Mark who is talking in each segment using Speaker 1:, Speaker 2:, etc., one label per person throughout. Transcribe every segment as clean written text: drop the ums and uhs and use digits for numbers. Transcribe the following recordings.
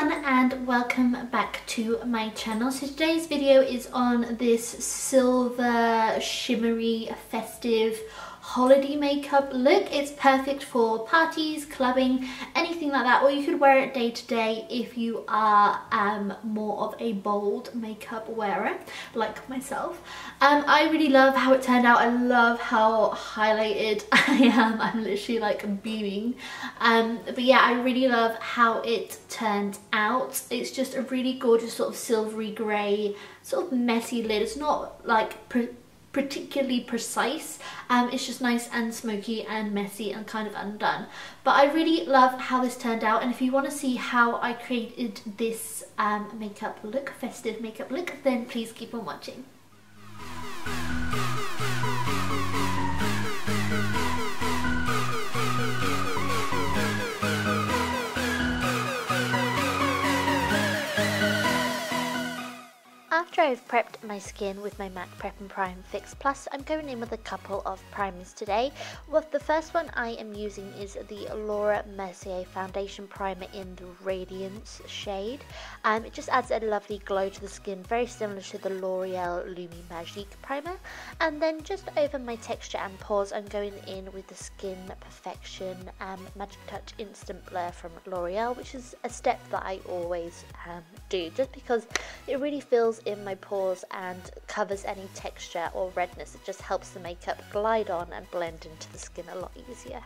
Speaker 1: everyone and welcome back to my channel. So today's video is on this silver shimmery festive holiday makeup look. It's perfect for parties, clubbing, anything like that, or you could wear it day to day if you are more of a bold makeup wearer like myself. I really love how it turned out. I love how highlighted I am. I'm literally like beaming. But yeah, I really love how it turned out. It's just a really gorgeous sort of silvery grey, sort of messy lid. It's not like particularly precise, it's just nice and smoky and messy and kind of undone. But I really love how this turned out, and if you want to see how I created this makeup look, festive makeup look, then please keep on watching. After I've prepped my skin with my MAC Prep and Prime Fix Plus, I'm going in with a couple of primers today. Well, the first one I am using is the Laura Mercier Foundation Primer in the Radiance shade. It just adds a lovely glow to the skin, very similar to the L'Oreal LumiMagique primer. And then just over my texture and pores, I'm going in with the Skin Perfection Magic Touch Instant Blur from L'Oreal, which is a step that I always do, just because it really fills in my pores and covers any texture or redness. It just helps the makeup glide on and blend into the skin a lot easier.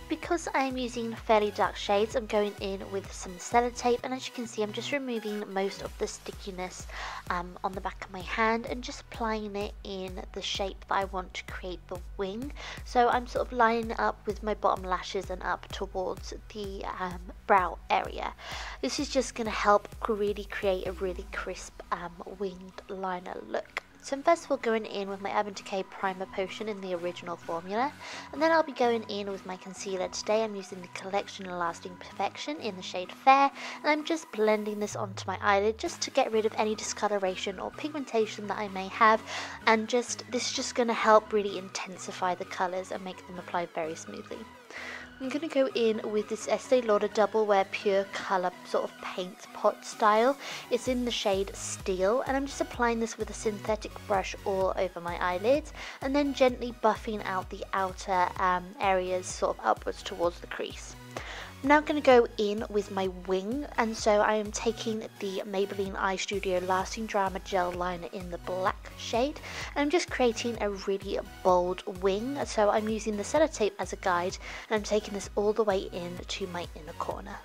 Speaker 1: Because I am using fairly dark shades, I'm going in with some Sellotape, and as you can see, I'm just removing most of the stickiness on the back of my hand and just applying it in the shape that I want to create the wing. So I'm sort of lining up with my bottom lashes and up towards the brow area. This is just going to help really create a really crisp winged liner look. So I'm first of all going in with my Urban Decay Primer Potion in the original formula, and then I'll be going in with my concealer. Today I'm using the Collection Lasting Perfection in the shade Fair, and I'm just blending this onto my eyelid just to get rid of any discoloration or pigmentation that I may have, and this is just going to help really intensify the colours and make them apply very smoothly. I'm going to go in with this Estee Lauder Double Wear Pure Colour sort of paint pot style. It's in the shade Steel, and I'm just applying this with a synthetic brush all over my eyelids and then gently buffing out the outer areas sort of upwards towards the crease. I'm now going to go in with my wing, and so I am taking the Maybelline Eye Studio Lasting Drama Gel Liner in the black shade, and I'm just creating a really bold wing. So I'm using the Sellotape as a guide, and I'm taking this all the way in to my inner corner.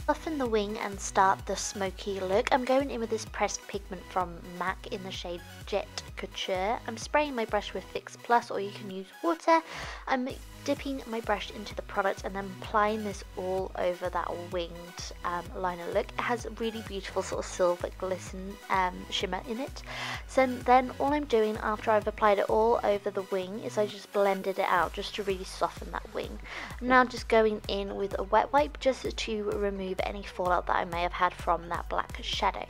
Speaker 1: Soften the wing and start the smoky look. I'm going in with this pressed pigment from M.A.C in the shade Jet Couture. I'm spraying my brush with Fix Plus, or you can use water. I'm dipping my brush into the product and then applying this all over that winged liner look. It has a really beautiful sort of silver glisten shimmer in it. So then all I'm doing after I've applied it all over the wing is I just blended it out just to really soften that wing. I'm now just going in with a wet wipe just to remove any fallout that I may have had from that black shadow.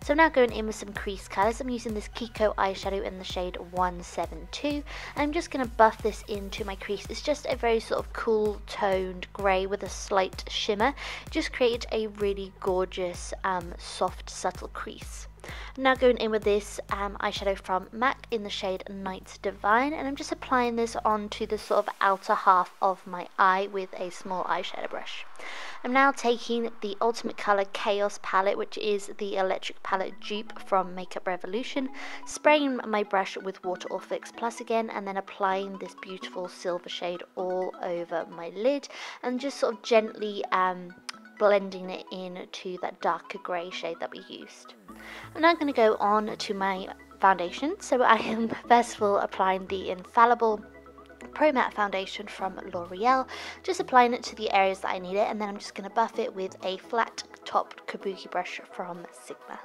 Speaker 1: So I'm now going in with some crease colours. I'm using this Kiko eyeshadow in the shade 172, and I'm just going to buff this into my crease. It's just a very sort of cool toned grey with a slight shimmer. Just create a really gorgeous soft subtle crease. I'm now going in with this eyeshadow from M.A.C in the shade Night Devine, and I'm just applying this onto the sort of outer half of my eye with a small eyeshadow brush. I'm now taking the Ultimate Colour Chaos palette, which is the electric palette dupe from Makeup Revolution, spraying my brush with Water or Fix Plus again, and then applying this beautiful silver shade all over my lid, and just sort of gently blending it into that darker grey shade that we used. I'm now going to go on to my foundation. So I am first of all applying the Infallible Pro Matte Foundation from L'Oreal, just applying it to the areas that I need it, and then I'm just going to buff it with a flat topped kabuki brush from Sigma.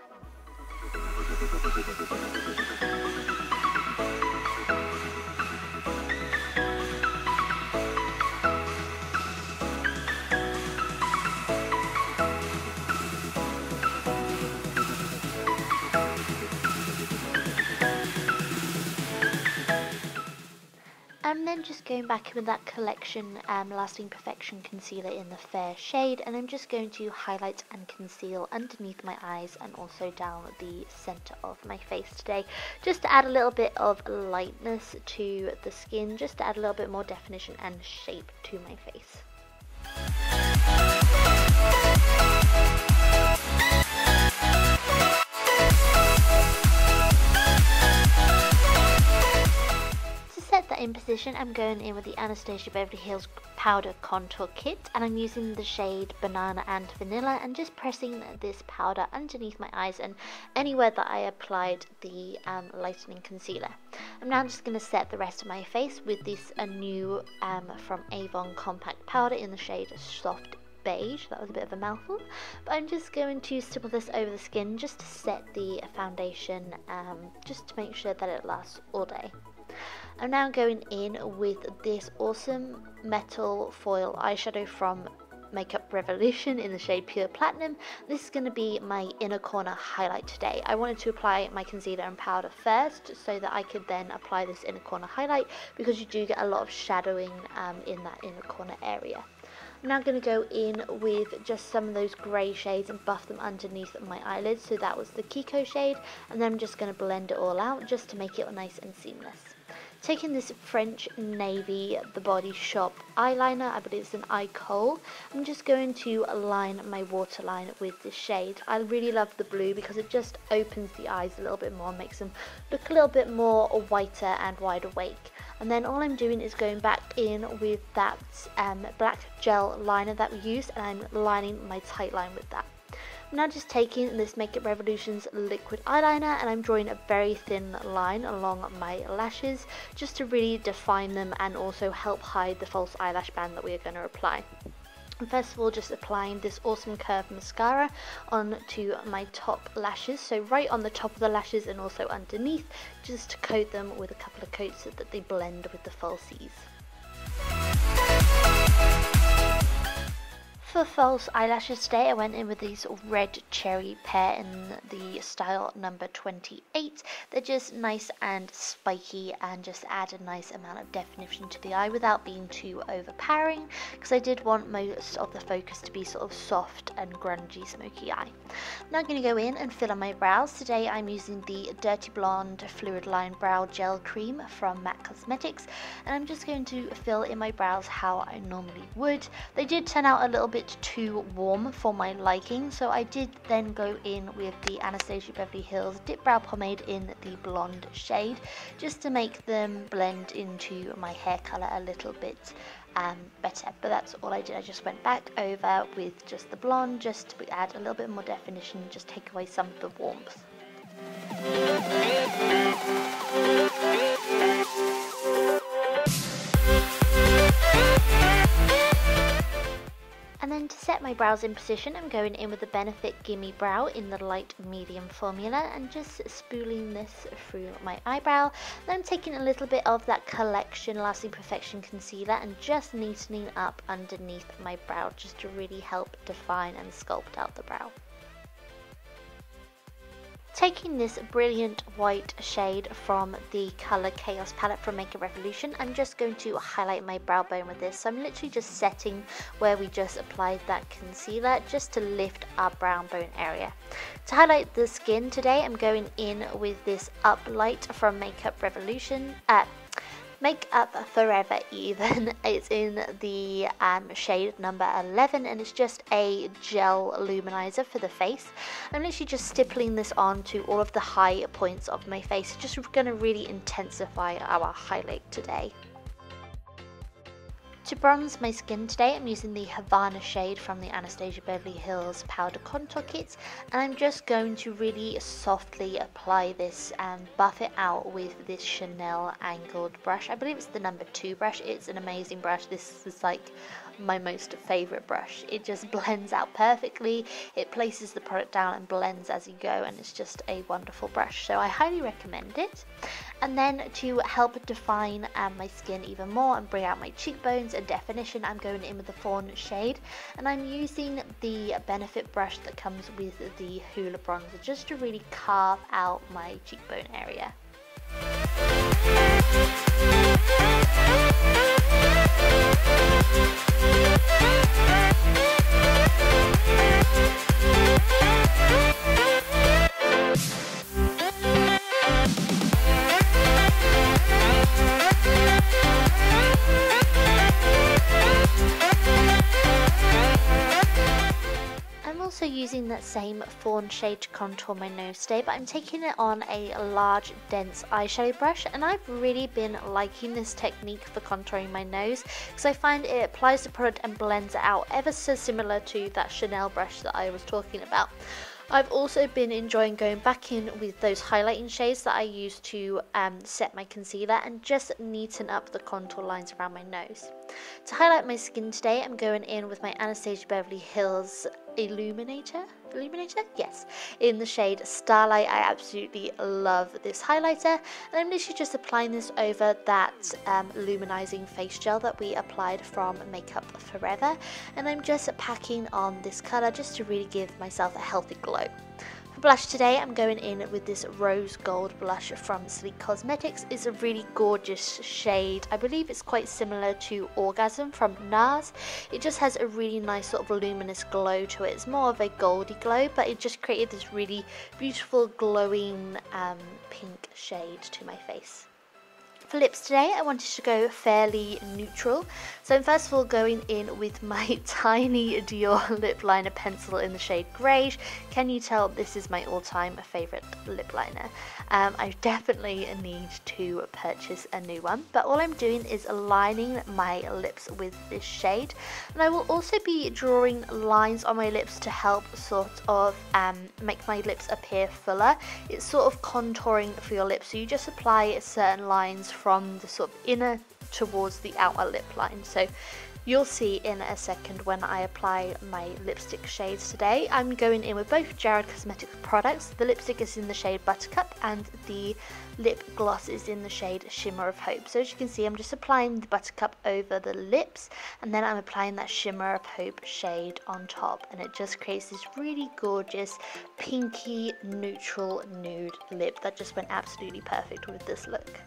Speaker 1: I'm just going back in with that collection Lasting Perfection concealer in the fair shade, and I'm just going to highlight and conceal underneath my eyes and also down the center of my face today, just to add a little bit of lightness to the skin, just to add a little bit more definition and shape to my face. In position, I'm going in with the Anastasia Beverly Hills Powder Contour Kit, and I'm using the shade Banana and Vanilla and just pressing this powder underneath my eyes and anywhere that I applied the lightening concealer. I'm now just going to set the rest of my face with this new from Avon Compact Powder in the shade Soft Beige. That was a bit of a mouthful, but I'm just going to stipple this over the skin just to set the foundation, just to make sure that it lasts all day. I'm now going in with this awesome metal foil eyeshadow from Makeup Revolution in the shade Pure Platinum. This is going to be my inner corner highlight today. I wanted to apply my concealer and powder first so that I could then apply this inner corner highlight, because you do get a lot of shadowing in that inner corner area. I'm now going to go in with just some of those grey shades and buff them underneath my eyelids. So that was the Kiko shade, and then I'm just going to blend it all out just to make it nice and seamless. Taking this French Navy The Body Shop eyeliner, I believe it's an eye kohl, I'm just going to line my waterline with this shade. I really love the blue because it just opens the eyes a little bit more and makes them look a little bit more whiter and wide awake. And then all I'm doing is going back in with that black gel liner that we used, and I'm lining my tight line with that. I'm now just taking this Makeup Revolution's liquid eyeliner and I'm drawing a very thin line along my lashes just to really define them and also help hide the false eyelash band that we are going to apply. And first of all, just applying this awesome curve mascara onto my top lashes, so right on the top of the lashes and also underneath, just to coat them with a couple of coats so that they blend with the falsies. For false eyelashes today, I went in with these red cherry pear in the style number 28. They're just nice and spiky and just add a nice amount of definition to the eye without being too overpowering, because I did want most of the focus to be sort of soft and grungy smoky eye. Now I'm going to go in and fill on my brows. Today I'm using the Dirty Blonde Fluid Line Brow Gel Cream from MAC Cosmetics, and I'm just going to fill in my brows how I normally would. They did turn out a little bit too warm for my liking, so I did then go in with the Anastasia Beverly Hills Dip Brow Pomade in the blonde shade, just to make them blend into my hair color a little bit better. But that's all I did. I just went back over with just the blonde just to add a little bit more definition, just take away some of the warmth. And then to set my brows in position, I'm going in with the Benefit Gimme Brow in the light medium formula and just spooling this through my eyebrow. Then I'm taking a little bit of that Collection Lasting Perfection concealer and just neatening up underneath my brow just to really help define and sculpt out the brow. Taking this brilliant white shade from the Color Chaos palette from Makeup Revolution, I'm just going to highlight my brow bone with this. So I'm literally just setting where we just applied that concealer just to lift our brow bone area. To highlight the skin today, I'm going in with this Up Light from Makeup Revolution. Makeup Forever Even. It's in the shade number 11 and it's just a gel luminizer for the face. I'm literally just stippling this on to all of the high points of my face, just going to really intensify our highlight today. To bronze my skin today, I'm using the Havana shade from the Anastasia Beverly Hills Powder Contour Kit, and I'm just going to really softly apply this and buff it out with this Chanel angled brush. I believe it's the number 2 brush. It's an amazing brush. This is like my most favorite brush. It just blends out perfectly. It places the product down and blends as you go, and it's just a wonderful brush, so I highly recommend it. And then to help define my skin even more and bring out my cheekbones and definition, I'm going in with the Fawn shade, and I'm using the Benefit brush that comes with the Hoola bronzer just to really carve out my cheekbone area. Using that same fawn shade to contour my nose today, but I'm taking it on a large dense eyeshadow brush, and I've really been liking this technique for contouring my nose because I find it applies the product and blends it out ever so similar to that Chanel brush that I was talking about. I've also been enjoying going back in with those highlighting shades that I use to set my concealer and just neaten up the contour lines around my nose. To highlight my skin today, I'm going in with my Anastasia Beverly Hills Illuminator? Yes, in the shade Starlight. I absolutely love this highlighter, and I'm literally just applying this over that luminizing face gel that we applied from Makeup Forever, and I'm just packing on this color just to really give myself a healthy glow. For blush today, I'm going in with this rose gold blush from Sleek Cosmetics. It's a really gorgeous shade. I believe it's quite similar to Orgasm from NARS. It just has a really nice sort of luminous glow to it. It's more of a goldy glow, but it just created this really beautiful glowing pink shade to my face. For lips today, I wanted to go fairly neutral, so I'm first of all going in with my tiny Dior lip liner pencil in the shade Greige. Can you tell this is my all-time favourite lip liner? I definitely need to purchase a new one, but all I'm doing is aligning my lips with this shade, and I will also be drawing lines on my lips to help sort of make my lips appear fuller. It's sort of contouring for your lips, so you just apply certain lines from the sort of inner towards the outer lip line. So you'll see in a second when I apply my lipstick shades today. I'm going in with both Jared Cosmetics products. The lipstick is in the shade Buttercup and the lip gloss is in the shade Shimmer of Hope. So as you can see, I'm just applying the Buttercup over the lips, and then I'm applying that Shimmer of Hope shade on top, and it just creates this really gorgeous pinky neutral nude lip that just went absolutely perfect with this look.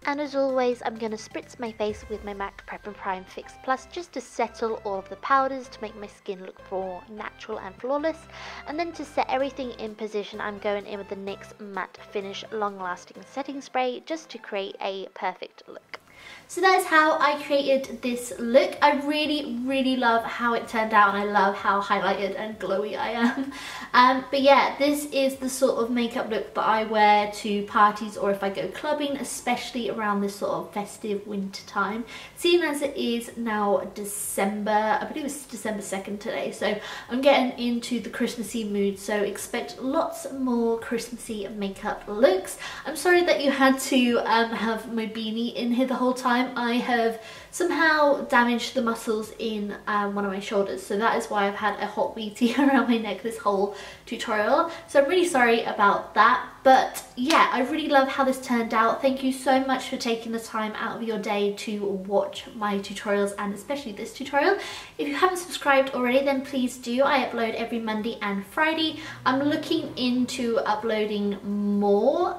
Speaker 1: And as always, I'm going to spritz my face with my MAC Prep and Prime Fix Plus just to settle all of the powders to make my skin look more natural and flawless. And then to set everything in position, I'm going in with the NYX Matte Finish Long Lasting Setting Spray just to create a perfect look. So that is how I created this look. I really love how it turned out, and I love how highlighted and glowy I am. But yeah, this is the sort of makeup look that I wear to parties or if I go clubbing, especially around this sort of festive winter time. Seeing as it is now December, I believe it's December 2nd today, so I'm getting into the Christmassy mood, so expect lots more Christmassy makeup looks. I'm sorry that you had to have my beanie in here the whole time. I have somehow damaged the muscles in one of my shoulders, so that is why I've had a hot wheatie around my neck this whole tutorial, so I'm really sorry about that. But yeah, I really love how this turned out. Thank you so much for taking the time out of your day to watch my tutorials, and especially this tutorial. If you haven't subscribed already, then please do. I upload every Monday and Friday. I'm looking into uploading more,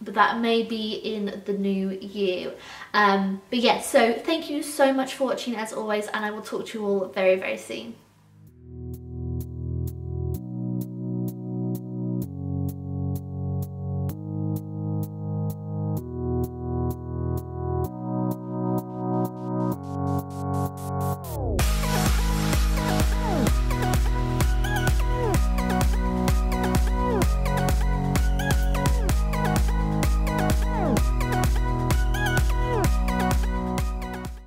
Speaker 1: but that may be in the new year. But yeah, so thank you so much for watching as always, and I will talk to you all very soon.